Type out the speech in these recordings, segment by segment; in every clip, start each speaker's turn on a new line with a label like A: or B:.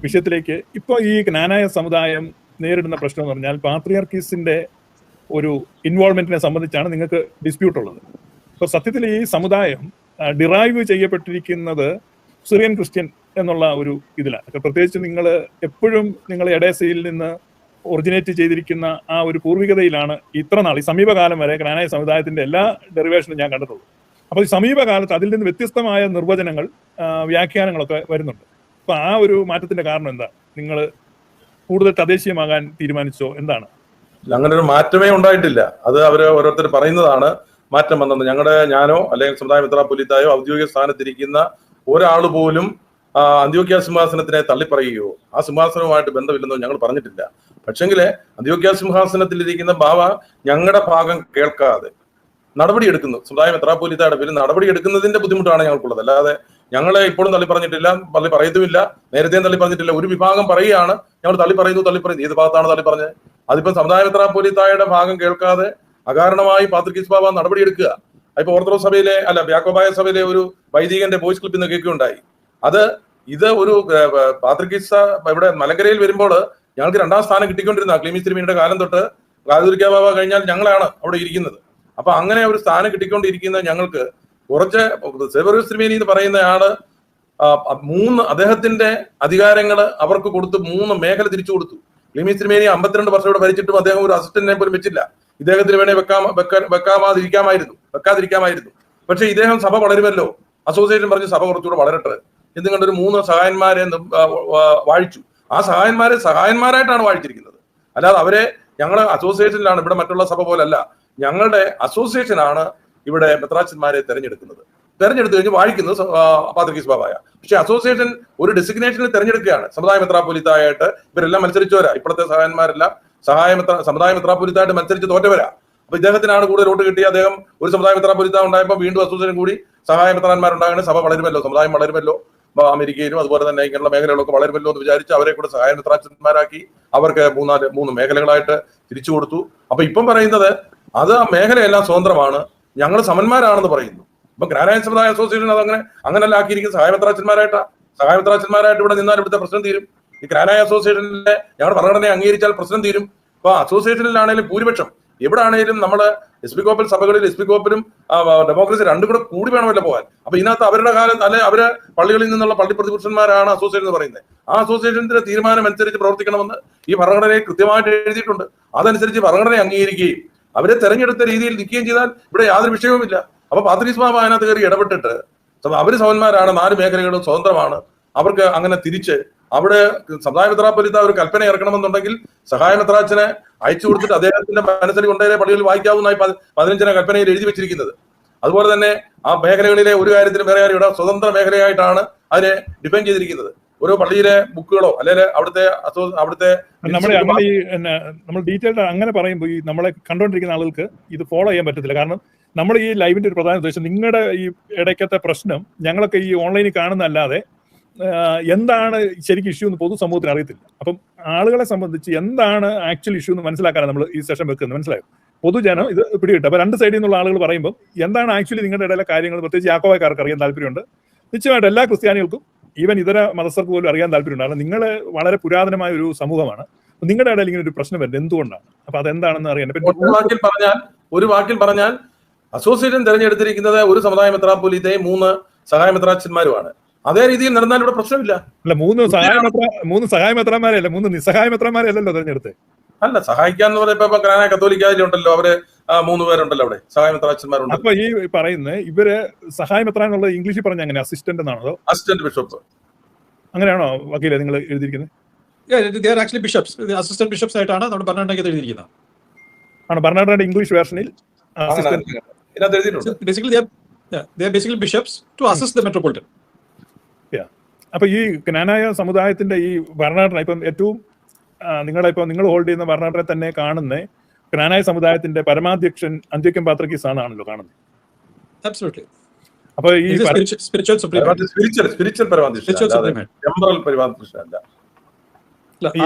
A: വിഷയത്തിലേക്ക് ഇപ്പോൾ ഈ ജ്ഞാനായ സമുദായം നേരിടുന്ന പ്രശ്നം എന്ന് പറഞ്ഞാൽ പാത്രിയാർക്കീസിന്റെ ഒരു ഇൻവോൾവ്മെന്റിനെ സംബന്ധിച്ചാണ് നിങ്ങൾക്ക് ഡിസ്പ്യൂട്ട് ഉള്ളത്. ഇപ്പോൾ സത്യത്തിൽ ഈ സമുദായം ഡിറൈവ് ചെയ്യപ്പെട്ടിരിക്കുന്നത് സിറിയൻ ക്രിസ്ത്യൻ എന്നുള്ള ഒരു ഇതിലാണ്. പ്രത്യേകിച്ച് നിങ്ങൾ എപ്പോഴും നിങ്ങൾ എഡേസയിൽ നിന്ന് ഒറിജിനേറ്റ് ചെയ്തിരിക്കുന്ന ആ ഒരു പൂർവികതയിലാണ് ഇത്ര നാൾ ഈ സമീപകാലം വരെ ജ്ഞാനായ സമുദായത്തിന്റെ എല്ലാ ഡെറിവേഷനും ഞാൻ കണ്ടിട്ടുള്ളൂ. അപ്പോൾ ഈ സമീപകാലത്ത് അതിൽ നിന്ന് വ്യത്യസ്തമായ നിർവചനങ്ങൾ, വ്യാഖ്യാനങ്ങളൊക്കെ വരുന്നുണ്ട്. അപ്പൊ ആ ഒരു മാറ്റത്തിന്റെ കാരണം എന്താ? നിങ്ങൾ കൂടുതൽ തദ്ദേശീയമാകാൻ തീരുമാനിച്ചോ? എന്താണ്?
B: അങ്ങനെ ഒരു മാറ്റമേ ഉണ്ടായിട്ടില്ല. അത് അവര് ഓരോരുത്തർ പറയുന്നതാണ് മാറ്റം വന്നത്. ഞാനോ അല്ലെങ്കിൽ സമുദായ മെത്രാപ്പൊലീത്തായോ ഔദ്യോഗിക സ്ഥാനത്തിരിക്കുന്ന ഒരാൾ പോലും അന്ത്യോക്യ സിംഹാസനത്തിനെ തള്ളിപ്പറയുകയോ ആ സിംഹാസനവുമായിട്ട് ബന്ധമില്ലെന്നോ ഞങ്ങൾ പറഞ്ഞിട്ടില്ല. പക്ഷെങ്കില് അന്ത്യോക്യ സിംഹാസനത്തിലിരിക്കുന്ന ബാവ ഞങ്ങളുടെ ഭാഗം കേൾക്കാതെ നടപടിയെടുക്കുന്നു. സമുദായ മെത്രാപ്പൊലീത്തയുടെ പേരിൽ നടപടിയെടുക്കുന്നതിന്റെ ബുദ്ധിമുട്ടാണ് ഞങ്ങൾക്കുള്ളത്. അല്ലാതെ ഞങ്ങളെ ഇപ്പോഴും തള്ളി പറഞ്ഞിട്ടില്ല, തള്ളി പറയത്തുമില്ല, നേരത്തെയും തള്ളി പറഞ്ഞിട്ടില്ല. ഒരു വിഭാഗം പറയുകയാണ് ഞങ്ങൾ തള്ളി പറയുന്നു. ഏത് ഭാഗത്താണ് തള്ളി പറഞ്ഞത്? അതിപ്പം സമുദായ മെത്രാപ്പൊലീത്തായുടെ ഭാഗം കേൾക്കാതെ അകാരണമായി പാത്രിക്കീസ് ബാബ നടപടിയെടുക്കുക. ഇപ്പൊ ഓർത്തഡോക്സ് സഭയിലെ യാക്കോബായ സഭയിലെ ഒരു വൈദികന്റെ വോയിസ് ക്ലിപ്പ് ഇന്ന് കേൾക്കുകയുണ്ടായി. ഇത് ഒരു പാത്രിക്കീസ് ഇവിടെ മലങ്കരയിൽ വരുമ്പോൾ ഞങ്ങൾക്ക് 2ാം സ്ഥാനം കിട്ടിക്കൊണ്ടിരുന്ന ക്ലീമിസ് തിരുമേനിയുടെ കാലം തൊട്ട് കാതോലിക്ക ബാബ കഴിഞ്ഞാൽ ഞങ്ങളാണ് അവിടെ ഇരിക്കുന്നത്. അപ്പൊ അങ്ങനെ ഒരു സ്ഥാനം കിട്ടിക്കൊണ്ടിരിക്കുന്ന ഞങ്ങൾക്ക് കുറച്ച് സെവറിയസ് തിരുമേനി എന്ന് പറയുന്ന ആള് 3 അദ്ദേഹത്തിന്റെ അധികാരങ്ങൾ അവർക്ക് കൊടുത്ത് 3 മേഖല തിരിച്ചു കൊടുത്തു. ക്ലീമിസ് തിരുമേനി 52 വർഷം ഇവിടെ ഭരിച്ചിട്ടും അദ്ദേഹം ഒരു അസിസ്റ്റന്റിനെ പോലും വെച്ചില്ല. ഇദ്ദേഹത്തിന് വേണേ വെക്കാതിരിക്കാമായിരുന്നു. പക്ഷെ ഇദ്ദേഹം സഭ വളരുമല്ലോ, അസോസിയേഷൻ പറഞ്ഞ് സഭ കുറച്ചുകൂടെ വളരട്ടെ എന്ന് കണ്ടൊരു 3 സഹായന്മാരെ വാഴിച്ചു. ആ സഹായന്മാരായിട്ടാണ് വാഴിച്ചിരിക്കുന്നത്. അല്ലാതെ അവരെ ഞങ്ങളെ അസോസിയേഷനിലാണ്. ഇവിടെ മറ്റുള്ള സഭ പോലല്ല. ഞങ്ങളുടെ അസോസിയേഷനാണ് ഇവിടെ മെത്രാച്ചന്മാരെ തെരഞ്ഞെടുത്തു കഴിഞ്ഞ് വാഴിക്കുന്നത് പാത്രിക്കീസ് ബാബായ. പക്ഷെ അസോസിയേഷൻ ഒരു ഡെസിഗ്നേഷനിൽ തെരഞ്ഞെടുക്കുകയാണ്. സമുദായ മെത്രാപ്പൊലീത്തായിട്ട് ഇവരെല്ലാം മത്സരിച്ചവരാ. ഇപ്പോഴത്തെ സഹായന്മാരെല്ലാം സമുദായ മെത്രാപ്പൊലീത്തായിട്ട് മത്സരിച്ച് തോറ്റവരാ. അപ്പൊ ഇദ്ദേഹത്തിനാണ് കൂടുതൽ വോട്ട് കിട്ടിയ. അദ്ദേഹം ഒരു സമുദായ മെത്രാപ്പൊലീത്ത ഉണ്ടായപ്പോൾ വീണ്ടും അസോസിയേഷൻ കൂടി സഹായ മെത്രാന്മാരുണ്ടാകണേ സഭ വളരുമല്ലോ, സമുദായം വളരുമല്ലോ, അമേരിക്കയിലും അതുപോലെ തന്നെ ഇങ്ങനെയുള്ള മേഖലകളൊക്കെ വളരുമല്ലോ എന്ന് വിചാരിച്ച് അവരെ കൂടെ സഹായ മെത്രാച്ചന്മാരാക്കി അവർക്ക് 3 മേഖലകളായിട്ട് തിരിച്ചു കൊടുത്തു. അപ്പൊ ഇപ്പം പറയുന്നത് അത് ആ മേഖലയെല്ലാം സ്വതന്ത്രമാണ്, ഞങ്ങൾ സമന്മാരാണെന്ന് പറയുന്നു. ഇപ്പൊ ജ്ഞാനായ സമുദായ അസോസിയേഷൻ അങ്ങനെയല്ല ആക്കിയിരിക്കുന്നത്. സഹായ മെത്രാച്ചന്മാരായിട്ട് ഇവിടെ നിന്നാൽ ഇവിടുത്തെ പ്രശ്നം തീരും. ഈ ജ്ഞാനായ അസോസിയേഷനിലെ ഞങ്ങളുടെ ഭരണഘടനയെ അംഗീകരിച്ചാൽ പ്രശ്നം തീരും. അപ്പൊ അസോസിയേഷനിലാണെങ്കിലും ഭൂരിപക്ഷം എവിടെയാണെങ്കിലും നമ്മുടെ എസ്പികോപ്പൽ സഭകളിൽ എസ്പികോപ്പലും ഡെമോക്രസി രണ്ടും കൂടി വേണമല്ലോ പോകാൻ. അപ്പൊ ഇതിനകത്ത് അവരുടെ കാലം അവര് പള്ളികളിൽ നിന്നുള്ള പള്ളി പ്രതിപുരുഷന്മാരാണ് അസോസിയേഷൻ എന്ന് പറയുന്നത്. ആ അസോസിയേഷന്റെ തീരുമാനം അനുസരിച്ച് പ്രവർത്തിക്കണമെന്ന് ഈ ഭരണഘടനയെ കൃത്യമായിട്ട് എഴുതിയിട്ടുണ്ട്. അതനുസരിച്ച് ഭരണഘടനയെ അംഗീകരിക്കുകയും അവരെ തെരഞ്ഞെടുത്ത രീതിയിൽ നിൽക്കുകയും ചെയ്താൽ ഇവിടെ യാതൊരു വിഷയവുമില്ല. അപ്പൊ പാത്രിക്കീസ് ബാബ അതിനകത്ത് കയറി ഇടപെട്ടിട്ട് അവര് സമന്മാരാണ്, 4 മേഖലകളും സ്വതന്ത്രമാണ്, അവർക്ക് അങ്ങനെ തിരിച്ച് അവിടെ സമുദായ മെത്രാപ്പൊലീത്ത ഒരു കൽപ്പന ഇറക്കണമെന്നുണ്ടെങ്കിൽ സഹായ മെത്രാച്ചനെ അയച്ചു കൊടുത്തിട്ട് അദ്ദേഹത്തിന്റെ മനസ്സിൽ കൊണ്ടുവരെ പള്ളികളിൽ വായിക്കാവുന്നതായി 15 കൽപ്പനയിൽ എഴുതി വെച്ചിരിക്കുന്നത്. അതുപോലെ തന്നെ ആ മേഖലകളിലെ ഒരു കാര്യത്തിലും വേറെ ഇവിടെ സ്വതന്ത്ര മേഖലയായിട്ടാണ് അതിനെ ഡിഫൈൻ ചെയ്തിരിക്കുന്നത്. ഓരോ പള്ളിയിലെ ബുക്കുകളോ അല്ലെങ്കിൽ അവിടുത്തെ
A: നമ്മൾ ഡീറ്റെയിൽഡ് അങ്ങനെ പറയുമ്പോൾ ഈ നമ്മളെ കണ്ടുകൊണ്ടിരിക്കുന്ന ആളുകൾക്ക് ഇത് ഫോളോ ചെയ്യാൻ പറ്റത്തില്ല. കാരണം നമ്മുടെ ഈ ലൈവിന്റെ ഒരു പ്രധാന ഉദ്ദേശം നിങ്ങളുടെ ഈ ഇടയ്ക്കത്തെ പ്രശ്നം ഞങ്ങളൊക്കെ ഈ ഓൺലൈനിൽ കാണുന്നതല്ലാതെ എന്താണ് ശരിക്കും ഇഷ്യൂ എന്ന് പൊതുസമൂഹത്തിന് അറിയത്തില്ല. അപ്പം ആളുകളെ സംബന്ധിച്ച് എന്താണ് ആക്ച്വൽ ഇഷ്യൂ എന്ന് മനസ്സിലാക്കാനാണ് നമ്മൾ ഈ സെഷൻ വെക്കുന്നത്. മനസ്സിലായോ? പൊതുജനം ഇത് പിടികിട്ടും. അപ്പൊ 2 സൈഡിൽ നിന്നുള്ള ആളുകൾ പറയുമ്പോൾ എന്താണ് ആക്ച്വലി നിങ്ങളുടെ ഇടയിലെ കാര്യങ്ങൾ, പ്രത്യേകിച്ച് യാക്കോബായക്കാർക്ക് അറിയാൻ താല്പര്യമുണ്ട്. നിശ്ചയമായിട്ട് എല്ലാ ക്രിസ്ത്യാനികൾക്കും ഈവൻ ഇതര മതസ്ഥർക്ക് പോലും അറിയാൻ താല്പര്യമുണ്ട്. കാരണം നിങ്ങൾ വളരെ പുരാതനമായ ഒരു സമൂഹമാണ്. നിങ്ങളുടെ ഇടയിൽ ഇങ്ങനെ ഒരു പ്രശ്നം വരുന്നത് എന്തുകൊണ്ടാണ്? അപ്പൊ അതെന്താണെന്ന് അറിയാൻ
B: ഒരു വാക്കിൽ പറഞ്ഞാൽ അസോസിയേഷൻ തെരഞ്ഞെടുത്തിരിക്കുന്നത് ഒരു സമുദായ മെത്രാപ്പൊലീത്തയും 3 സഹായ മെത്രാച്ചന്മാരുമാണ്. അതേ രീതിയിൽ നടന്നാൽ ഇവിടെ പ്രശ്നമില്ല.
A: അല്ല, 3 സഹായ മെത്രാന്മാരല്ല, 3 നിസ്സഹായ മെത്രാന്മാരല്ലല്ലോ തെരഞ്ഞെടുത്ത്.
B: അല്ല, സഹായിക്കാന്ന് പറയുമ്പോ ഗ്രാന കത്തോലിക്കാരിലുണ്ടല്ലോ, അവര് 3 പേരുണ്ടല്ലോ അവിടെ സഹായ മെത്രാച്ചന്മാരുണ്ട്.
A: അപ്പൊ ഈ പറയുന്നത് ഇവര് സഹായ മെത്രാൻ എന്നുള്ളത് ഇംഗ്ലീഷിൽ പറഞ്ഞ അങ്ങനെ അസിസ്റ്റന്റ് എന്നാണോ?
B: അസിസ്റ്റന്റ് ബിഷപ്പ് അങ്ങനെയാണോ
A: വക്കീലെ നിങ്ങൾ എഴുതിയിരിക്കുന്നത്?
C: അസിസ്റ്റന്റ് ബിഷപ്സ് ആയിട്ടാണ് നമ്മുടെ ഭരണഘടനയ്ക്ക് എഴുതിയിരിക്കുന്നത്.
A: ആണ് ഭരണഘടനയുടെ ഇംഗ്ലീഷ് വേർഷനിൽ അപ്പൊ ഈ ജ്ഞാനായ സമുദായത്തിന്റെ ഈ ഭരണഘടന ഇപ്പം ഏറ്റവും നിങ്ങൾ ഹോൾഡ് ചെയ്യുന്ന ഭരണഘടന തന്നെ കാണുന്ന ജ്ഞാനായ സമുദായത്തിന്റെ പരമാധ്യക്ഷൻ അന്ത്യോക്യം പാത്രിക്കീസ് ആണല്ലോ കാണുന്നത്. അപ്പൊ ഈ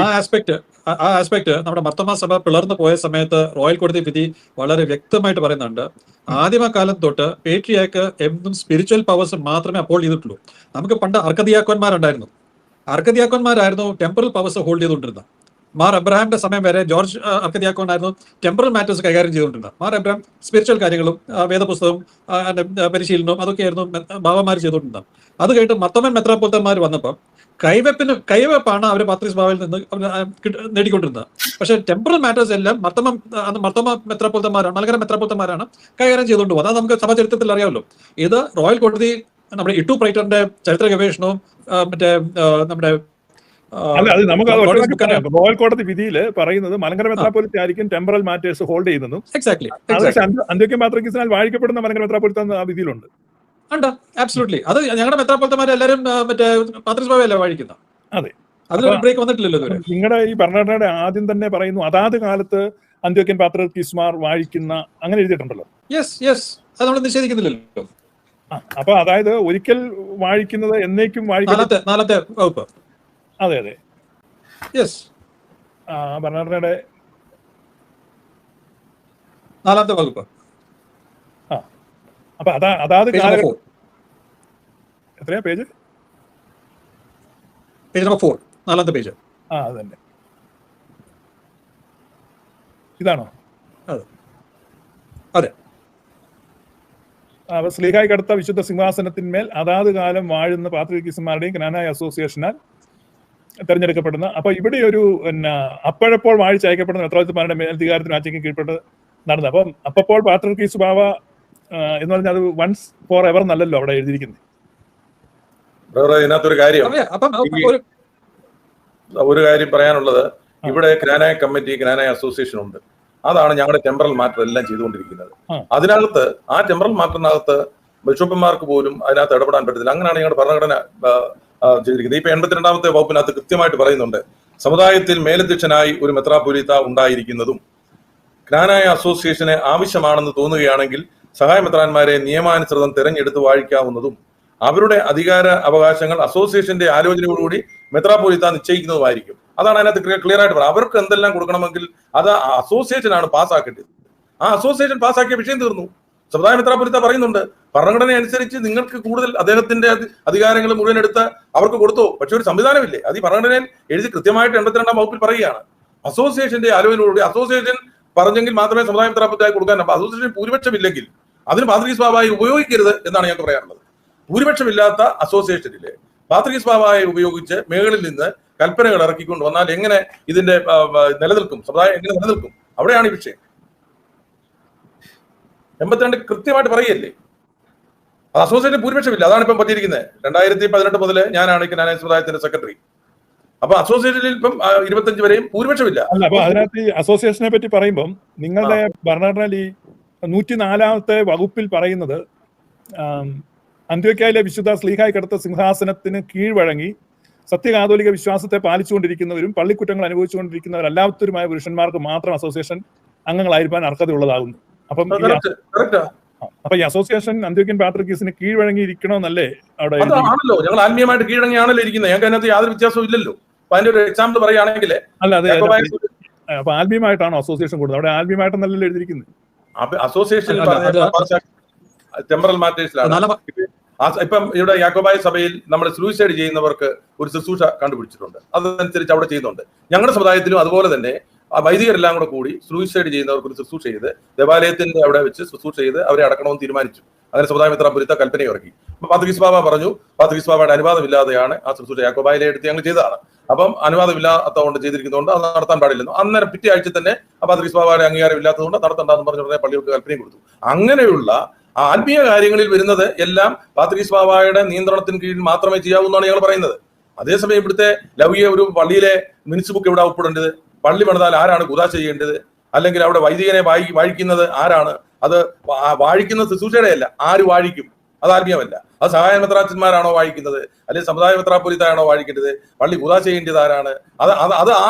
C: ആ ആസ്പെക്ട് നമ്മുടെ മർത്തമാ സഭ പിളർന്നു പോയ സമയത്ത് റോയൽ കോടതി വിധി വളരെ വ്യക്തമായിട്ട് പറയുന്നുണ്ട്. ആദിമകാലം തൊട്ട് പേട്രിയാക്ക് എന്നും സ്പിരിച്വൽ പവേഴ്സ് മാത്രമേ അപ്പോൾ ചെയ്തിട്ടുള്ളൂ. നമുക്ക് പണ്ട് അർക്കദിയാക്കന്മാരുണ്ടായിരുന്നു. അർക്കദിയാക്കന്മാരായിരുന്നു ടെമ്പറൽ പവേഴ്സ് ഹോൾഡ് ചെയ്തുകൊണ്ടിരുന്നത്. മാർ എബ്രഹാമിന്റെ സമയം വരെ ജോർജ് അർക്കദിയാക്കോനായിരുന്നു ടെമ്പറൽ മാറ്റേഴ്സ് കൈകാര്യം ചെയ്തുകൊണ്ടിരുന്നത്. മാർ എബ്രഹാം സ്പിരിച്വൽ കാര്യങ്ങളും വേദപുസ്തകവും പരിശീലനവും അതൊക്കെയായിരുന്നു ബാബാമാർ ചെയ്തുകൊണ്ടിരുന്നത്. അത് കഴിഞ്ഞിട്ട് മർത്തോമൻ മെത്രാപ്പൊലിത്തന്മാർ വന്നപ്പോൾ കൈവെപ്പാണ് അവർ പാത്രീസ് ബാവയിൽ നിന്ന് നേടിക്കൊണ്ടിരുന്നത്. പക്ഷെ ടെമ്പറൽ മാറ്റേഴ്സ് എല്ലാം മർത്തോമ മെത്രാപ്പൊലിത്തന്മാരാണ്, മലങ്കര മെത്രാപ്പൊലിത്തന്മാരാണ് കൈകാര്യം ചെയ്തുകൊണ്ട് പോകുന്നത്. അത് നമുക്ക് സഭാചരിത്രത്തിൽ അറിയാമല്ലോ. ഇത് റോയൽ കോടതി നമ്മുടെ ഇട്ടു പ്രൈറ്ററിന്റെ ചരിത്ര ഗവേഷണവും മറ്റേ നമ്മുടെ
A: അല്ല, അത് നമുക്ക് റോയൽ കോടതി വിധിയിൽ പറയുന്നത് മലങ്കര മെത്രാപ്പൊലിത്ത ആയിരിക്കും ടെമ്പറൽ മാറ്റേഴ്സ് ഹോൾഡ് ചെയ്യുന്നതും.
C: എക്സാക്ട്ലി
A: അന്ത്യോക്യ പാത്രീസിനാൽ വാഴിക്കപ്പെടുന്ന മലങ്കര മെത്രാപ്പൊലിത്ത ആ വിധിയിലുണ്ട്.
C: ഉണ്ട്, ആബ്സല്യൂട്ട്ലി. അത് ഞങ്ങളുടെ മെത്രാപ്പൊലിത്തമാരെ എല്ലാവരും മറ്റേ പാത്രീസ് ബാവയല്ലേ വാഴിക്കുന്നത്.
A: അതെ,
C: അതിലൊരു ബ്രേക്ക് വന്നിട്ടില്ലല്ലോ ഇതുവരെ.
A: നിങ്ങളുടെ ഈ ഭരണഘടനയുടെ ആദ്യം തന്നെ പറയുന്നു അതാത് കാലത്ത് അന്ത്യോക്യൻ പാത്രീസ്മാർ വാഴിക്കുന്ന, അങ്ങനെ എഴുതിയിട്ടുണ്ടല്ലോ.
C: യെസ്, അത് നമ്മൾ നിഷേധിക്കുന്നില്ലല്ലോ.
A: അപ്പൊ അതായത് ഒരിക്കൽ വാഴിക്കുന്നത് എന്നേക്കും
C: നാലാമത്തെ വകുപ്പ്.
A: അതെ,
C: യെസ്,
A: ഭരണഘടനയുടെ
C: 4ാമത്തെ വകുപ്പ്.
A: അപ്പൊ അതാത് എത്രയാ പേജ്?
C: പേജ് നമ്പർ 4, 4ാമത്തെ പേജ്.
A: അതന്നെ, ഇതാണോ?
C: അതെ.
A: സ്ലീഹായി കടുത്ത വിശുദ്ധ സിംഹാസനത്തിന്മേൽ അതാത് കാലം വാഴുന്ന പാത്രീകീസന്മാരുടെയും ജ്ഞാനായ അസോസിയേഷനാൽ തെരഞ്ഞെടുക്കപ്പെടുന്ന, അപ്പൊ ഇവിടെ ഒരു അപ്പോഴപ്പോൾ വാഴിച്ചയക്കപ്പെടുന്ന മെത്രാപ്പൊലിത്തന്മാരുടെ മേലധികാരത്തിന് ആഴ്ചയ്ക്ക് കീഴ്പ്പെട്ട് നടന്നത്. അപ്പം അപ്പോൾ പാത്രീകീസ് ബാവ എന്ന് പറഞ്ഞാൽ അത് വൺസ് ഫോർ എവർ നല്ലല്ലോ അവിടെ എഴുതിയിരിക്കുന്നത്.
B: ഇതിനകത്തൊരു കാര്യം പറയാനുള്ളത്, ഇവിടെ ജ്ഞാനായ കമ്മിറ്റി, ജ്ഞാനായ അസോസിയേഷൻ ഉണ്ട്. അതാണ് ഞങ്ങളുടെ ടെമ്പറൽ മാറ്റർ എല്ലാം ചെയ്തുകൊണ്ടിരിക്കുന്നത്. അതിനകത്ത് ആ ടെമ്പറൽ മാറ്ററിനകത്ത് ബിഷപ്പന്മാർക്ക് പോലും അതിനകത്ത് ഇടപെടാൻ പറ്റത്തില്ല. അങ്ങനെയാണ് ഞങ്ങളുടെ ഭരണഘടന ചെയ്തിരിക്കുന്നത്. ഇപ്പൊ 82ാമത്തെ വകുപ്പിനകത്ത് കൃത്യമായിട്ട് പറയുന്നുണ്ട്, സമുദായത്തിൽ മേലധ്യക്ഷനായി ഒരു മെത്രാപ്പൊലീത്ത ഉണ്ടായിരിക്കുന്നതും ജ്ഞാനായ അസോസിയേഷന് ആവശ്യമാണെന്ന് തോന്നുകയാണെങ്കിൽ സഹായ മെത്രാന്മാരെ നിയമാനുസൃതം തെരഞ്ഞെടുത്ത് വാഴിക്കാവുന്നതും അവരുടെ അധികാര അവകാശങ്ങൾ അസോസിയേഷന്റെ ആലോചനയോടുകൂടി മെത്രാപ്പൊലീത്ത നിശ്ചയിക്കുന്നതുമായിരിക്കും. അതാണ് അതിനകത്ത് ക്ലിയർ ആയിട്ട് പറയുന്നത്. അവർക്ക് എന്തെല്ലാം കൊടുക്കണമെങ്കിൽ അത് അസോസിയേഷനാണ് പാസ്സാക്കേണ്ടത്. ആ അസോസിയേഷൻ പാസ്സാക്കിയ വിഷയം തീർന്നു. സമുദായ മെത്രാപ്പൊലീത്ത പറയുന്നുണ്ട്, ഭരണഘടന അനുസരിച്ച് നിങ്ങൾക്ക് കൂടുതൽ അദ്ദേഹത്തിന്റെ അധികാരങ്ങൾ മുഴുവൻ എടുത്ത് അവർക്ക് കൊടുത്തോ. പക്ഷെ ഒരു സംവിധാനമില്ലേ. അത് ഈ ഭരണഘടനയിൽ എഴുതി കൃത്യമായിട്ട് 82ാം വകുപ്പിൽ പറയുകയാണ്, അസോസിയേഷന്റെ ആലോചനയോടുകൂടി അസോസിയേഷൻ പറഞ്ഞെങ്കിൽ മാത്രമേ സമുദായ മെത്രാപ്പൊലീത്തയായി കൊടുക്കാൻ. അപ്പൊ അസോസിയേഷൻ ഭൂരിപക്ഷമില്ലെങ്കിൽ അതിന് പാത്രീസ് ബാവയെ ഉപയോഗിക്കരുത് എന്നാണ് ഞങ്ങൾക്ക് പറയാനുള്ളത്. ഭൂരിപക്ഷമില്ലാത്ത അസോസിയേഷനിലെ പാത്രീസ് ബാവയെ ഉപയോഗിച്ച് മേളിൽ നിന്ന് കൽപ്പനകൾ ഇറക്കിക്കൊണ്ട് വന്നാൽ എങ്ങനെ ഇതിന്റെ നിലനിൽക്കും, സമുദായം എങ്ങനെ നിലനിൽക്കും? അവിടെയാണ് ഈ വിഷയം. 82 കൃത്യമായിട്ട് പറയല്ലേ, അസോസിയേഷൻ ഭൂരിപക്ഷമില്ല. അതാണ് ഇപ്പം പറ്റിയിരിക്കുന്നത്. 2018 മുതൽ ഞാനാണ് ജ്ഞാനായ സമുദായത്തിന്റെ സെക്രട്ടറി. അപ്പൊ അസോസിയേഷനിൽ ഇപ്പം 25 വരെയും ഭൂരിപക്ഷമില്ല.
A: അല്ല, അപ്പൊ അതിനകത്ത് ഈ അസോസിയേഷനെ പറ്റി പറയുമ്പം നിങ്ങളുടെ ഭരണഘടനയിൽ ഈ 104ാമത്തെ വകുപ്പിൽ പറയുന്നത് അന്ത്യോക്യയിലെ വിശുദ്ധ സ്ലീഹായി കടുത്ത സിംഹാസനത്തിന് കീഴ്വഴങ്ങി സത്യകാതോലിക വിശ്വാസത്തെ പാലിച്ചുകൊണ്ടിരിക്കുന്നവരും പള്ളിക്കുറ്റങ്ങൾ അനുഭവിച്ചുകൊണ്ടിരിക്കുന്നവരല്ലാത്തവരുമായ പുരുഷന്മാർക്ക് മാത്രം അസോസിയേഷൻ അംഗങ്ങളായിരിക്കാൻ അർഹതയുള്ളതാകുന്നു. അപ്പം അപ്പൊ ഈ അസോസിയേഷൻ അന്ത്യോക്യൻ പാത്രീക്കീസിന് കീഴ്വഴങ്ങിയിരിക്കണമെന്നല്ലേ അവിടെ?
B: ആണല്ലോ, ഞങ്ങൾ ആത്മീയമായിട്ട് കീഴടങ്ങിയാണല്ലോ ഇരിക്കുന്നത്. ഞങ്ങൾക്ക് അതിനകത്ത് യാതൊരു വ്യത്യാസവും ഇല്ലല്ലോ. അപ്പൊ അതിന്റെ ഒരു എക്സാമ്പിൾ പറയുകയാണെങ്കിൽ,
A: അല്ല, അതെ, അപ്പൊ ആത്മീയമായിട്ടാണോ അസോസിയേഷൻ കൂടുന്നത്? അവിടെ ആത്മീയമായിട്ടെന്നല്ലല്ലോ എഴുതിയിരിക്കുന്നത്.
B: അസോസിയേഷൻ ടെമ്പറൽ മാറ്റേഴ്സിലാണ്. ഇപ്പം ഇവിടെ യാക്കോബായ സഭയിൽ നമ്മൾ സൂയിസൈഡ് ചെയ്യുന്നവർക്ക് ഒരു ശുശ്രൂഷ കണ്ടുപിടിച്ചിട്ടുണ്ട്. അതനുസരിച്ച് അവിടെ ചെയ്യുന്നുണ്ട്. ഞങ്ങളുടെ സമുദായത്തിലും അതുപോലെ തന്നെ വൈദികരെല്ലാം കൂടി സൂയിസൈഡ് ചെയ്യുന്നവർക്ക് ഒരു ശുശ്രൂഷ ചെയ്ത് ദേവാലയത്തിന്റെ അവിടെ വെച്ച് ശുശ്രൂഷ ചെയ്ത് അവരെ അടക്കണമെന്ന് തീരുമാനിച്ചു. അങ്ങനെ സമുദായ മെത്രാപ്പൊലീത്ത കൽപ്പന ഇറക്കി. അപ്പൊ പാത്രീസ് ബാവ പറഞ്ഞു, പാത്രീസ് ബാവയുടെ അനുവാദമില്ലാതെയാണ് ആ ശുശ്രൂഷ യാക്കോബായിലെ എടുത്ത് ഞങ്ങൾ ചെയ്തതാണ്. അപ്പം അനുവാദമില്ലാത്തതുകൊണ്ട് ചെയ്തിരിക്കുന്നതുകൊണ്ട് അത് നടത്താൻ പാടില്ലെന്നു. അന്നേരം പിറ്റേ ആഴ്ച തന്നെ പാത്രീസ് ബാവയുടെ അംഗീകാരം ഇല്ലാത്തതുകൊണ്ട് നടത്തണ്ടെന്ന് പറഞ്ഞ ഉടനെ പള്ളികൾക്ക് കൽപ്പനയും കൊടുത്തു. അങ്ങനെയുള്ള ആത്മീയ കാര്യങ്ങളിൽ വരുന്നത് എല്ലാം പാത്രീസ് ബാവയുടെ നിയന്ത്രണത്തിന് കീഴിൽ മാത്രമേ ചെയ്യാവൂ എന്നാണ് ഞങ്ങൾ പറയുന്നത്. അതേസമയം ഇവിടുത്തെ ലൗകിക ഒരു പള്ളിയിലെ മിനിറ്റ്സ് ബുക്ക് എവിടെ ഒപ്പിടേണ്ടത്, പള്ളി പണിതാൽ ആരാണ് കുദാശ ചെയ്യേണ്ടത്, അല്ലെങ്കിൽ അവിടെ വൈദികനെ വാഴിക്കുന്നത് ആരാണ്, അത് വാഴിക്കുന്ന ശുശ്രൂഷയുടെ അല്ല, ആര് വാഴിക്കും, അത് ആത്മീയമല്ല. അത് സഹായ മെത്രാച്ചന്മാരാണോ വാഴിക്കുന്നത്, അല്ലെങ്കിൽ സമുദായ മെത്രാപ്പൊലീത്തയാണോ വാഴിക്കേണ്ടത്, പള്ളി കുദാശ ചെയ്യേണ്ടത് ആരാണ്, അത് ആ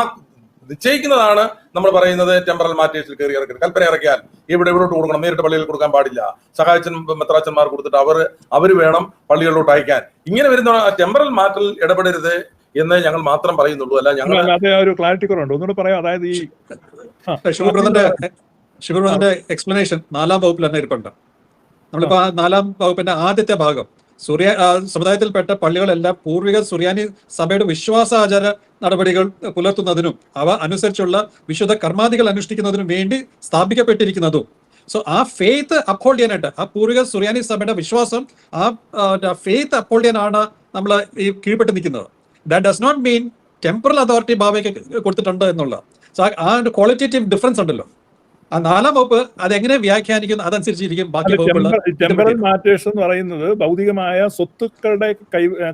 B: നിശ്ചയിക്കുന്നതാണ് നമ്മൾ പറയുന്നത്. ടെമ്പറൽ മാറ്റേഴ്സിൽ കയറി ഇറക്കരുത്. കൽപ്പന ഇറക്കിയാൽ ഇവിടോട്ട് കൊടുക്കണം, നേരിട്ട് പള്ളിയിൽ കൊടുക്കാൻ പാടില്ല. സഹായച്ചൻ മെത്രാച്ചന്മാർ കൊടുത്തിട്ട് അവർ വേണം പള്ളികളിലോട്ട് അയക്കാൻ. ഇങ്ങനെ വരുന്ന ടെമ്പറൽ മാറ്ററിൽ ഇടപെടരുത് എന്ന് ഞങ്ങൾ മാത്രം പറയുന്നുള്ളൂ. അല്ല ഞങ്ങൾ
A: അതെ, ഒരു ക്ലാരിറ്റി കുറവുണ്ട്, ഒന്നുകൂടെ പറയാം. അതായത് ഈ
C: ശിവപ്രദന്റെ എക്സ്പ്ലനേഷൻ 4-ാം വകുപ്പിൽ തന്നെ ഇരിപ്പുണ്ട്. നമ്മളിപ്പോ 4-ാം വകുപ്പിന്റെ ആദ്യത്തെ ഭാഗം സമുദായത്തിൽപ്പെട്ട പള്ളികളെല്ലാം പൂർവിക സുറിയാനി സഭയുടെ വിശ്വാസാചാര നടപടികൾ പുലർത്തുന്നതിനും അവ അനുസരിച്ചുള്ള വിശുദ്ധ കർമാദികൾ അനുഷ്ഠിക്കുന്നതിനും വേണ്ടി സ്ഥാപിക്കപ്പെട്ടിരിക്കുന്നതും. സോ ആ ഫെയ്ത്ത് അപ്ഹോൾഡ് ചെയ്യാനായിട്ട്, ആ പൂർവിക സുറിയാനി സഭയുടെ വിശ്വാസം, ആ ഫെയ്ത്ത് അപ്ഹോൾഡ് ചെയ്യാനാണ് നമ്മൾ ഈ കീഴ്പ്പെട്ട് നിൽക്കുന്നത്. That does not mean temporal authority ഭാവയ്ക്ക് കൊടുത്തിട്ടുണ്ട് എന്നുള്ള. സോ ആ ക്വാളിറ്റേറ്റീവ് ഡിഫറൻസ് ഉണ്ടല്ലോ. ആ 4-ാം വകുപ്പ് അതെങ്ങനെ വ്യാഖ്യാനിക്കുന്നു അതനുസരിച്ചിരിക്കും ബാക്കി വകുപ്പുകൾ.
A: ടെമ്പറൽ മാറ്റേഴ്സ് എന്ന് പറയുന്നത് ഭൗതികമായ സ്വത്തുക്കളുടെ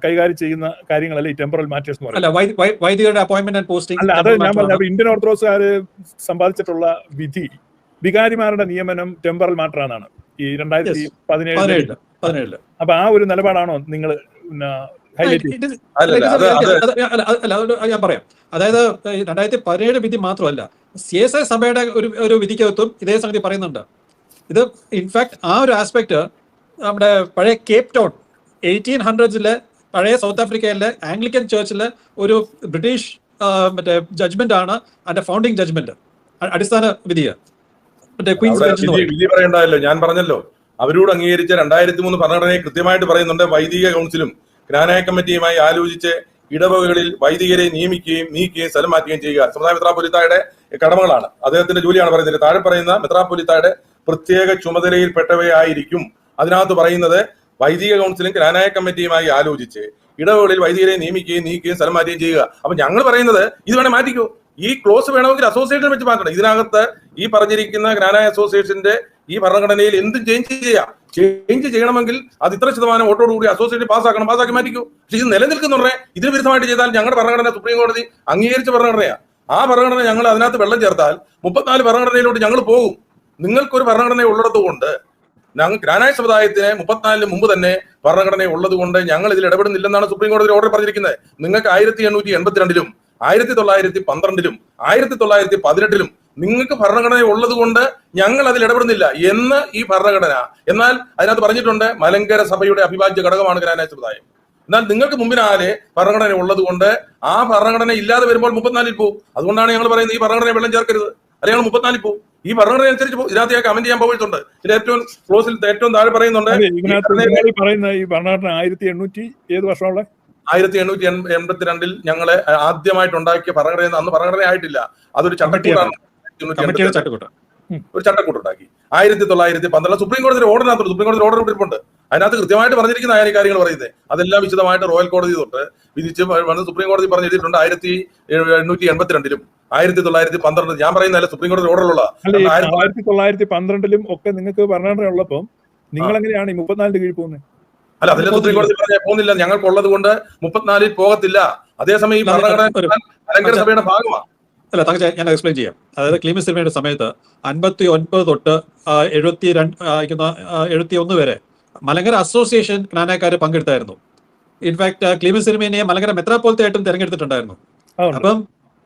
A: കൈകാര്യം ചെയ്യുന്ന കാര്യങ്ങളല്ല ഈ ടെമ്പറൽ മാറ്റേഴ്സ് എന്ന് പറയുന്നത്.
C: അല്ല, വൈദികരുടെ അപ്പോയിന്റ്മെന്റ് ആൻഡ് പോസ്റ്റിംഗ്
A: അല്ല, അത് ഞാൻ പറഞ്ഞ ഇന്ത്യൻ ഓർത്തഡോക്സുകാര് സമ്പാദിച്ചിട്ടുള്ള വിധി, വികാരിമാരുടെ നിയമനം ടെമ്പറൽ മാറ്ററാണ് ഈ 2017. അപ്പൊ ആ ഒരു നിലപാടാണോ നിങ്ങൾ
C: ഞാൻ പറയാം. അതായത് 2017 വിധി മാത്രമല്ല, CSI സഭയുടെ ഒരു വിധിക്കകത്തും ഇതേ സംഗതി പറയുന്നുണ്ട്. ഇത് ഇൻഫാക്ട് ആ ഒരു ആസ്പെക്ട് നമ്മുടെ പഴയ കേപ്പ് ടൗൺ 1800s പഴയ സൗത്ത് ആഫ്രിക്കയിലെ ആംഗ്ലിക്കൻ ചർച്ചിലെ ഒരു ബ്രിട്ടീഷ് മറ്റേ ജഡ്ജ്മെന്റ് ആണ് അതിന്റെ ഫൗണ്ടിങ് ജഡ്ജ്മെന്റ്, അടിസ്ഥാന വിധിയാണ്.
B: വിധി പറയണ്ടല്ലോ, ഞാൻ പറഞ്ഞല്ലോ, അവരോട് അംഗീകരിച്ച 2003 ഭരണഘടനയെ കൃത്യമായിട്ട് പറയുന്നുണ്ട്. വൈദിക കൗൺസിലും ജ്ഞാനായ കമ്മിറ്റിയുമായി ആലോചിച്ച് ഇടവകകളിൽ വൈദികരെ നിയമിക്കുകയും നീക്കുകയും സ്ഥലം മാറ്റുകയും ചെയ്യുക സമുദായ മെത്രാപ്പൊലീത്തായുടെ കടമകളാണ്, അദ്ദേഹത്തിന്റെ ജോലിയാണ് പറയുന്നത്. താഴെ പറയുന്ന മെത്രാപ്പൊലീത്തായുടെ പ്രത്യേക ചുമതലയിൽപ്പെട്ടവയായിരിക്കും. അതിനകത്ത് പറയുന്നത് വൈദിക കൗൺസിലും ജ്ഞാനായ കമ്മിറ്റിയുമായി ആലോചിച്ച് ഇടവകളിൽ വൈദികരെ നിയമിക്കുകയും നീക്കുകയും സ്ഥലം മാറ്റുകയും ചെയ്യുക. അപ്പൊ ഞങ്ങൾ പറയുന്നത് ഇത് വേണേ മാറ്റിക്കോ, ഈ ക്ലോസ് വേണമെങ്കിൽ അസോസിയേഷൻ വെച്ച് മാറ്റണം. ഇതിനകത്ത് ഈ പറഞ്ഞിരിക്കുന്ന ജ്ഞാനായ അസോസിയേഷന്റെ ഈ ഭരണഘടനയിൽ എന്തും ചേഞ്ച് ചെയ്യണമെങ്കിൽ അത് ഇത്ര ശതമാനം വോട്ടോടുകൂടി അസോസിയേഷൻ പാസ്സാക്കി മാറ്റിക്കോ. പക്ഷെ ഇത് നിലനിൽക്കുന്നുണ്ടേ, ഇതിന് വിരുദ്ധമായിട്ട് ചെയ്താൽ ഞങ്ങളുടെ ഭരണഘടന സുപ്രീം കോടതി അംഗീകരിച്ച ഭരണഘടനയാണ്. ആ ഭരണഘടന ഞങ്ങൾ അതിനകത്ത് വെള്ളം ചേർത്താൽ 34 ഭരണഘടനയിലോട്ട് ഞങ്ങൾ പോകും. നിങ്ങൾക്കൊരു ഭരണഘടന ഉള്ളിടത്തുകൊണ്ട് ഞങ്ങൾ ജ്ഞാനായ സമുദായത്തിന് 34 മുമ്പ് തന്നെ ഭരണഘടന ഉള്ളത് കൊണ്ട് ഞങ്ങൾ ഇതിൽ ഇടപെടുന്നില്ലെന്നാണ് സുപ്രീം കോടതി ഓർഡർ പറഞ്ഞിരിക്കുന്നത്. നിങ്ങൾക്ക് 1882-ലും 1912-ലും 1918-ലും നിങ്ങൾക്ക് ഭരണഘടന ഉള്ളത് കൊണ്ട് ഞങ്ങൾ അതിൽ ഇടപെടുന്നില്ല എന്ന് ഈ ഭരണഘടന. എന്നാൽ അതിനകത്ത് പറഞ്ഞിട്ടുണ്ട് മലങ്കര സഭയുടെ അവിഭാജ്യ ഘടകമാണ് ജ്ഞാനായ സമുദായം. എന്നാൽ നിങ്ങൾക്ക് മുമ്പിനാലെ ഭരണഘടന ഉള്ളത് കൊണ്ട് ആ ഭരണഘടന ഇല്ലാതെ വരുമ്പോൾ 34-ൽ പോകും. അതുകൊണ്ടാണ് ഞങ്ങൾ പറയുന്നത് ഈ ഭരണഘടന വെള്ളം ചേർക്കരുത്, അല്ലെങ്കിൽ ഞങ്ങൾ 34-ൽ പോകും. ഈ ഭരണഘടന അനുസരിച്ച് ഇതിനകത്ത് ഞാൻ കമന്റ് ചെയ്യാൻ പോയിട്ടുണ്ട്. ഇതിന്റെ ഏറ്റവും ക്ലോസിൽ ഏറ്റവും താഴെ പറയുന്നുണ്ട്
A: പറയുന്ന ഈ ഭരണഘടന 1800 ഏത് വർഷമുള്ള
B: 1882-ൽ ഞങ്ങളെ ആദ്യമായിട്ട് ഉണ്ടാക്കിയ ഭരണഘടന. അന്ന് ഭരണഘടന ആയിട്ടില്ല, അതൊരു ചട്ടക്കൂടാണ്. ഒരു ചട്ടക്കൂട്ടുണ്ടാക്കി 1912 സുപ്രീം കോടതി ഓർഡറിനകത്ത് സുപ്രീം കോടതി ഓർഡർ ഇട്ടിട്ടുണ്ട്. അതിനകത്ത് കൃത്യമായിട്ട് പറഞ്ഞിരിക്കുന്ന കാര്യങ്ങൾ പറയുന്നത് അതെല്ലാം വിശദമായിട്ട് റോയൽ കോടതി തൊട്ട് വിധിച്ച് സുപ്രീം കോടതി പറഞ്ഞിട്ടുണ്ട്. 1882-ലും 1912 ഞാൻ പറയുന്നതല്ല, സുപ്രീം കോടതി ഓർഡറിലുള്ള
A: 1912-ലും ഒക്കെ നിങ്ങൾക്ക് ഭരണഘടന ഉള്ളപ്പോൾ നിങ്ങൾ എങ്ങനെയാണ് ഈ 34 കീഴിൽ പോകുന്നത്?
B: അല്ല, അതിലെ സുപ്രീം കോടതി പറഞ്ഞാൽ പോകുന്നില്ല, ഞങ്ങൾക്കുള്ളത് കൊണ്ട് 34-ൽ പോകത്തില്ല. അതേസമയം ഈ ഭരണഘടന മലങ്കര സഭയുടെ ഭാഗമാണ്.
C: അല്ല, ഞാൻ എക്സ്പ്ലെയിൻ ചെയ്യാം. അതായത് ക്ലീമൻസ് തിരുമേനിയുടെ സമയത്ത് 59 തൊട്ട് 71 വരെ മലങ്കര അസോസിയേഷൻ ജ്ഞാനായക്കാര് പങ്കെടുത്തായിരുന്നു. ഇൻഫാക്ട് ക്ലീമൻസ് തിരുമേനിയെ മലങ്കര മെത്രാപ്പോലിത്തയായിട്ടും തെരഞ്ഞെടുത്തിട്ടുണ്ടായിരുന്നു.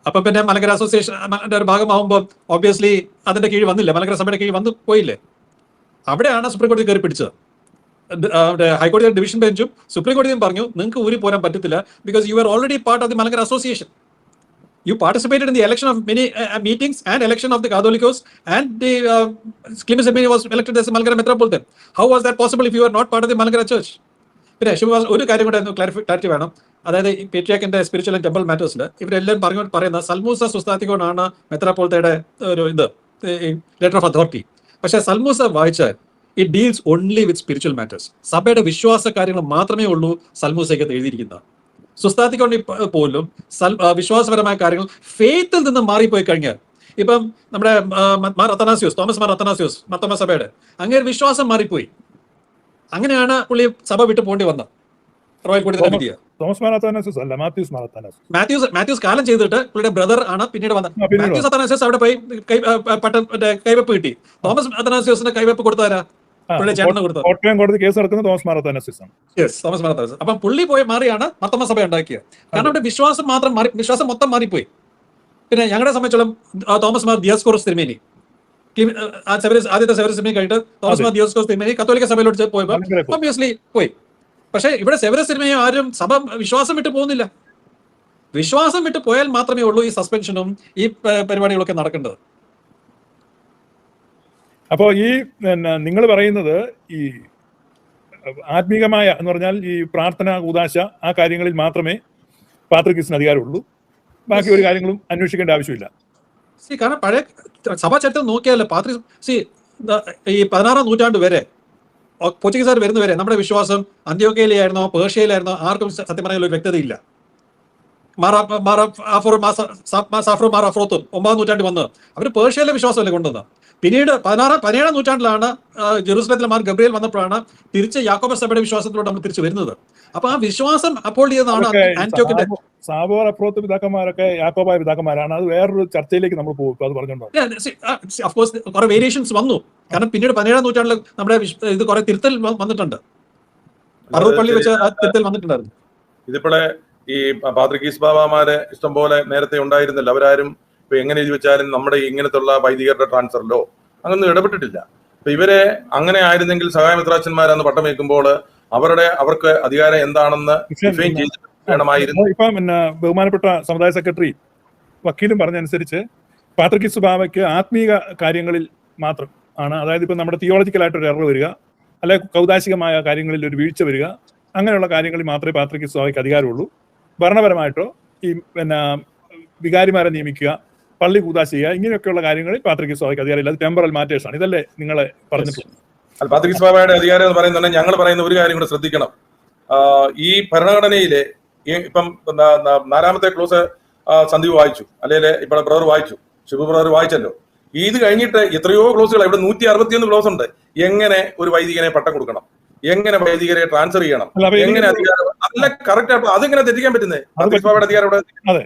C: അപ്പം പിന്നെ മലങ്കര അസോസിയേഷൻ ഒരു ഭാഗമാകുമ്പോൾ ഓബ്വിയസ്ലി അതിന്റെ കീഴിൽ വന്നില്ല, മലങ്കര സഭയുടെ കീഴിൽ വന്നു പോയില്ലേ. അവിടെയാണ് സുപ്രീം കോടതി കയറി പിടിച്ചത്. ഹൈക്കോടതിയുടെ ഡിവിഷൻ ബെഞ്ചും സുപ്രീം കോടതിയും പറഞ്ഞു നിങ്ങൾക്ക് ഊരി പോരാൻ പറ്റത്തില്ല, because you are already part of the Malankara association. You participated in the election of many meetings and election of the Catholicos, and the Clemens Tirumeeni was elected as a Malangara Metropolitan. How was that possible if you were not part of the Malangara Church? പിന്നെ ഒരു കാര്യം കൂടെ clarity വേണം. അതായത് പേട്രിയാർക്കിന്റെ spiritual and temple മാറ്റേഴ്സിൽ ഇവരെല്ലാം പറയുന്ന സൽമൂസ സുസ്താത്തിക്കോടാണ് മെത്രാപ്പോളിത്തയുടെ ഒരു letter of authority. പക്ഷേ സൽമൂസ വായിച്ചാൽ it deals only with spiritual matters. സഭയുടെ വിശ്വാസ കാര്യങ്ങൾ മാത്രമേ ഉള്ളൂ സൽമൂസയ്ക്കകത്ത് എഴുതിയിരിക്കുന്നത്. സുസ്താത്തിക്കൊണ്ട് പോലും വിശ്വാസപരമായ കാര്യങ്ങൾ ഫെയ്ത്തിൽ നിന്ന് മാറിപ്പോയി കഴിഞ്ഞാൽ, ഇപ്പം നമ്മുടെ തോമസ് മാർ അത്തനാസ്യോസ് മർത്തോമ സഭയുടെ അങ്ങനെ വിശ്വാസം മാറിപ്പോയി. അങ്ങനെയാണ് പുള്ളി സഭ വിട്ടു പോകേണ്ടി വന്നത്. റോയൽ കോടതി മാത്യൂസ് കാലം ചെയ്തിട്ട് പുള്ളിയുടെ ബ്രദർ ആണ് പിന്നീട് വന്നത്. മാത്യൂസ് അത്തനാസ്യോസ് അവിടെ പോയി കൈവെപ്പ് കിട്ടി. തോമസ് അത്തനാസ്യോസിന് കൈവെപ്പ് കൊടുത്താരാ?
A: കോട്ടയം കോടതി കേസ് നടക്കുന്നത് തോമസ് മാർ അത്തനാസ്യോസ് ആണ്.
C: അപ്പം പുള്ളി പോയി മാറിയാണ് മർത്തോമ സഭ ഉണ്ടാക്കിയത്. കാരണം അവിടെ വിശ്വാസം മൊത്തം മാറിപ്പോയി. പിന്നെ ഞങ്ങളെ സംബന്ധിച്ചോളം തോമസ് മാർ ദിയോസ്കോറസ് തിരുമേനി ആദ്യത്തെ സെവരസ് തിരുമേനി കഴിഞ്ഞിട്ട് തോമസ് മാർ ദിയോസ്കോറസ് തിരുമേനി കത്തോലിക്ക സഭയിലോട്ട് പോയപ്പോൾ ഒബ്വിയസ്ലി പോയി. പക്ഷേ ഇവിടെ സെവരസ് തിരുമേനി ആരും സഭ വിശ്വാസം വിട്ട് പോകുന്നില്ല. വിശ്വാസം വിട്ട് പോയാൽ മാത്രമേ ഉള്ളൂ ഈ സസ്പെൻഷനും ഈ പരിപാടികളൊക്കെ നടക്കേണ്ടത്.
A: അപ്പോൾ ഈ നിങ്ങൾ പറയുന്നത് ഈ ആത്മീകമായ എന്ന് പറഞ്ഞാൽ ഈ പ്രാർത്ഥന കൂദാശ ആ കാര്യങ്ങളിൽ മാത്രമേ പാത്രികീസിന് അധികാരമുള്ളൂ, ബാക്കി ഒരു കാര്യങ്ങളും അന്വേഷിക്കേണ്ട ആവശ്യമില്ല.
C: കാരണം പഴയ സഭാ ചരിത്രം നോക്കിയാലേ ഈ 16-ാം നൂറ്റാണ്ട് വരെ പോർച്ചുഗീസുകാർ വരുന്നവരെ നമ്മുടെ വിശ്വാസം അന്ത്യോക്കയിലായിരുന്നോ പേർഷ്യയിലായിരുന്നോ ആർക്കും സത്യം പറയാനുള്ള ഒരു വ്യക്തതയില്ല. സാഫ്രോ മാറാഫ്രോത്തും 9-ാം നൂറ്റാണ്ടിൽ വന്ന് അവർ പേർഷ്യയിലെ വിശ്വാസമല്ലേ കൊണ്ടുവന്നത്. പിന്നീട് 17-ാം നൂറ്റാണ്ടിലാണ് ജെറൂസലത്തിലെ മാർ ഗബ്രിയേൽ വന്നപ്പോഴാണ് തിരിച്ച് യാക്കോബ സഭയുടെ വിശ്വാസത്തിലൂടെ നമ്മൾ തിരിച്ചു വരുന്നത്. അപ്പൊ ആ വിശ്വാസം അപ്പോൾ ചെയ്തതാണ് ആന്റിയോക്കിന്റെ.
A: സാബോർ അപ്രോത്ത് പിതാക്കന്മാരൊക്കെ യാക്കോബായ പിതാക്കന്മാരാണ്. അത് വേറൊരു ചർച്ചയിലേക്ക് നമ്മൾ പോകും. അത് പറഞ്ഞോണ്ടോ
C: അഫ്കോഴ്സ് കുറെ വേരിയേഷൻസ് വന്നു. കാരണം പിന്നീട് 17-ാം നൂറ്റാണ്ടിൽ നമ്മുടെ ഇത് കുറെ തിരുത്തൽ വന്നിട്ടുണ്ട്. അറുപള്ളി വെച്ച് തിരുത്തൽ വന്നിട്ടുണ്ടായിരുന്നു.
B: ഇതിപ്പോഴെ ഈ പാത്രികീസ് ബാബാമാരെ ഇഷ്ടംപോലെ നേരത്തെ ഉണ്ടായിരുന്നില്ല. അവരാരും ഇപ്പൊ എങ്ങനെ എഴുതി വെച്ചാലും നമ്മുടെ ഇങ്ങനത്തുള്ള വൈദികരുടെ ട്രാൻസ്ഫറിലോ അങ്ങനൊന്നും ഇടപെട്ടിട്ടില്ല. അപ്പൊ ഇവരെ അങ്ങനെ ആയിരുന്നെങ്കിൽ സഹായമിത്രാച്ചന്മാരെന്ന് പട്ടം വയ്ക്കുമ്പോൾ അവർക്ക് അധികാരം എന്താണെന്ന് വേണമായിരുന്നു.
A: ഇപ്പം ബഹുമാനപ്പെട്ട സമുദായ സെക്രട്ടറി വക്കീലും പറഞ്ഞനുസരിച്ച് പാത്രികീസ് ബാബയ്ക്ക് ആത്മീക കാര്യങ്ങളിൽ മാത്രം ആണ്, അതായത് ഇപ്പം നമ്മുടെ തിയോളജിക്കലായിട്ട് ഒരു എറർ വരിക, അല്ലെ കൗതാശികമായ കാര്യങ്ങളിൽ ഒരു വീഴ്ച വരിക, അങ്ങനെയുള്ള കാര്യങ്ങളിൽ മാത്രമേ പാത്രികീസ് ബാബയ്ക്ക് അധികാരമുള്ളൂ. ഭരണപരമായിട്ടോ ഈ വികാരിമാരെ നിയമിക്കുക, പള്ളി കൂദാശ ചെയ്യുക, ഇങ്ങനെയൊക്കെയുള്ള കാര്യങ്ങളിൽ പാത്രികീസ് ബാബയ്ക്ക് അധികാരമില്ല. അത് ടെമ്പറൽ മാറ്റേഴ്സ് ആണ്. ഇതല്ലേ നിങ്ങളെ പറഞ്ഞിട്ടുള്ളത്?
B: പാത്രികീസ് ബാബയുടെ അധികാരം എന്ന് പറയുന്നത് ഞങ്ങൾ പറയുന്ന ഒരു കാര്യം കൂടെ ശ്രദ്ധിക്കണം. ഈ ഭരണഘടനയിലെ ഇപ്പം 4-ാമത്തെ ക്ലോസ് സന്ദീപ് വായിച്ചു, അല്ലെങ്കിൽ ഇപ്പോൾ ബ്രദർ വായിച്ചു, ശിവ ബ്രദർ വായിച്ചല്ലോ. ഇത് കഴിഞ്ഞിട്ട് എത്രയോ ക്ലോസുകൾ, ഇവിടെ 161 ക്ലോസ് ഉണ്ട്. എങ്ങനെ ഒരു വൈദികനെ പട്ടം കൊടുക്കണം, എങ്ങനെ വൈദികരെ ട്രാൻസ്ഫർ ചെയ്യണം, എങ്ങനെ അധികാരം, അല്ല കറക്റ്റ് ആയിട്ട് അതെങ്ങനെ തെറ്റിക്കാൻ പറ്റുന്നത്? പാത്രികീസ് ബാബയുടെ അധികാരം
A: അതെ,